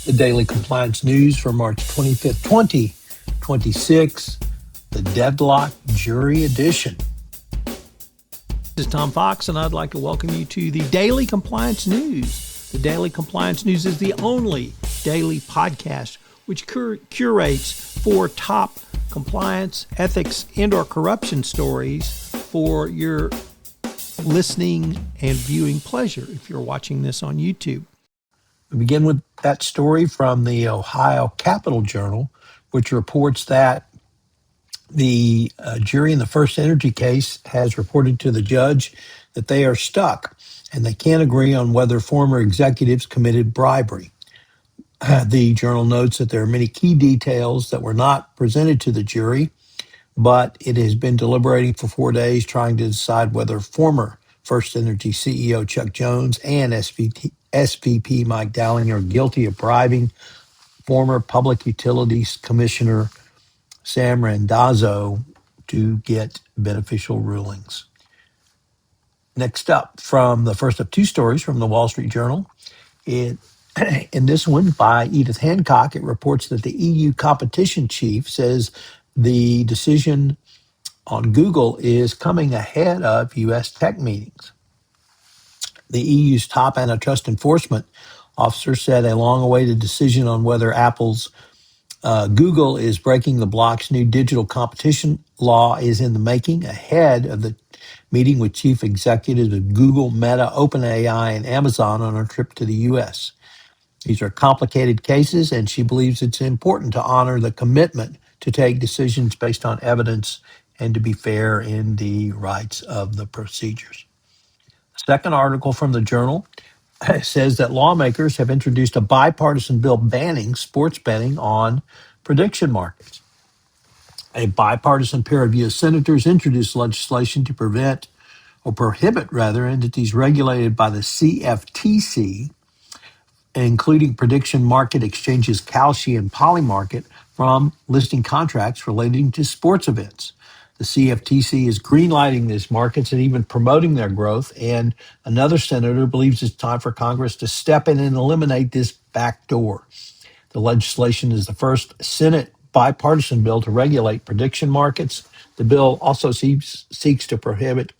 The Daily Compliance News for March 25th, 2026, the Deadlocked Jury Edition. This is Tom Fox, and I'd like to welcome you to the Daily Compliance News. The Daily Compliance News is the only daily podcast which curates 4 top compliance, ethics, and/or corruption stories for your listening and viewing pleasure if you're watching this on YouTube. We begin with that story from the Ohio Capitol Journal, which reports that the jury in the First Energy case has reported to the judge that they are stuck and they can't agree on whether former executives committed bribery. The journal notes that there are many key details that were not presented to the jury, but it has been deliberating for 4 days trying to decide whether former First Energy CEO Chuck Jones and SVP Mike Dowling are guilty of bribing former Public Utilities Commissioner Sam Randazzo to get beneficial rulings. Next up, from the first of 2 stories from the Wall Street Journal, in this one by Edith Hancock, it reports that the EU competition chief says the decision on Google is coming ahead of U.S. tech meetings. The EU's top antitrust enforcement officer said a long-awaited decision on whether Apple's Google is breaking the bloc's new digital competition law is in the making ahead of the meeting with chief executives of Google, Meta, OpenAI, and Amazon on a trip to the U.S. These are complicated cases, and she believes it's important to honor the commitment to take decisions based on evidence and to be fair in the rights of the procedures. The second article from the journal says that lawmakers have introduced a bipartisan bill banning sports betting on prediction markets. A bipartisan pair of U.S. senators introduced legislation to prohibit entities regulated by the CFTC, including prediction market exchanges Kalshi and Polymarket, from listing contracts relating to sports events. The CFTC is greenlighting these markets and even promoting their growth, and another senator believes it's time for Congress to step in and eliminate this backdoor. The legislation is the first Senate bipartisan bill to regulate prediction markets. The bill also seeks to prohibit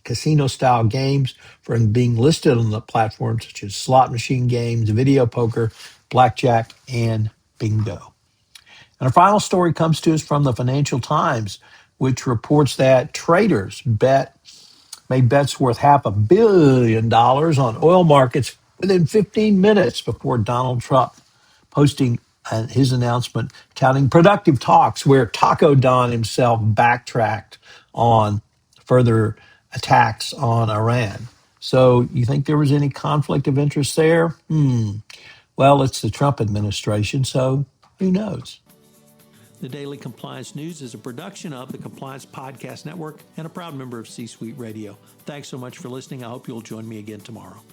casino-style games from being listed on the platforms such as slot machine games, video poker, blackjack, and bingo. And our final story comes to us from the Financial Times, which reports that traders made bets worth $500 million on oil markets within 15 minutes before Donald Trump posting his announcement touting productive talks, where Taco Don himself backtracked on further attacks on Iran. So you think there was any conflict of interest there? Well, it's the Trump administration, so who knows? The Daily Compliance News is a production of the Compliance Podcast Network and a proud member of C-Suite Radio. Thanks so much for listening. I hope you'll join me again tomorrow.